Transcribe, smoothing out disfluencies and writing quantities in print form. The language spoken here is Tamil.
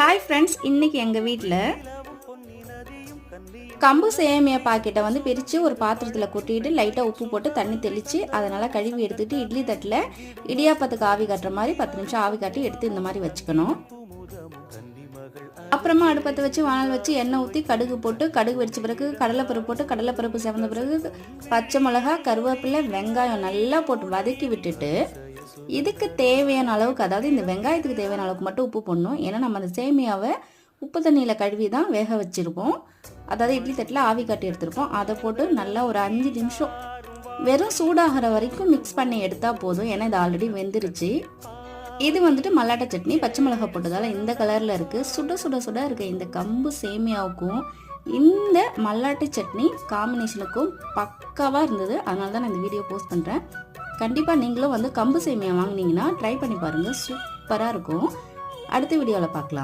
ஹாய் ஃப்ரெண்ட்ஸ், இன்றைக்கி எங்கள் வீட்டில் கம்பு சேமியா பாக்கெட்டை வந்து பிரித்து ஒரு பாத்திரத்தில் கொட்டிட்டு லைட்டாக உப்பு போட்டு தண்ணி தெளித்து அதனால் கழுவி எடுத்துகிட்டு இட்லி தட்டில் இடியாப்பத்துக்கு ஆவி காட்டுற மாதிரி 10 நிமிஷம் ஆவி காட்டி எடுத்து இந்த மாதிரி வச்சுக்கணும். அப்புறமா அடுப்பத்தை வச்சு வானல் வச்சு எண்ணெய் ஊற்றி கடுகு போட்டு கடுகு வெடிச்ச பிறகு கடலைப்பருப்பு போட்டு கடலைப்பருப்பு செவந்த பிறகு பச்சை மிளகா, கருவேப்பிலை, வெங்காயம் நல்லா போட்டு வதக்கி விட்டுட்டு இதுக்கு தேவையான அளவுக்கு, அதாவது இந்த வெங்காயத்துக்கு தேவையான அளவுக்கு மட்டும் உப்பு போடணும். ஏன்னா நம்ம அந்த சேமியாவை உப்பு தண்ணியில் கழுவி தான் வேக வச்சுருப்போம். அதாவது இட்லி தட்டில் ஆவி காட்டி எடுத்துருப்போம். அதை போட்டு நல்லா ஒரு 5 நிமிஷம் வெறும் சூடாகிற வரைக்கும் மிக்ஸ் பண்ணி எடுத்தால் போதும். ஏன்னா இது ஆல்ரெடி வெந்துருச்சு. இது வந்துட்டு மல்லாட்டை சட்னி, பச்சை மிளகா போட்டதால் இந்த கலரில் இருக்குது. சுட சுட சுட இருக்க இந்த கம்பு சேமியாவுக்கும் இந்த மல்லாட்டை சட்னி காம்பினேஷனுக்கும் பக்காவாக இருந்தது. அதனால தான் நான் இந்த வீடியோ போஸ்ட் பண்ணுறேன். கண்டிப்பாக நீங்களும் வந்து கம்பு சேமியா வாங்கினீங்கன்னா ட்ரை பண்ணி பாருங்கள், சூப்பராக இருக்கும். அடுத்த வீடியோவில் பார்க்கலாம்.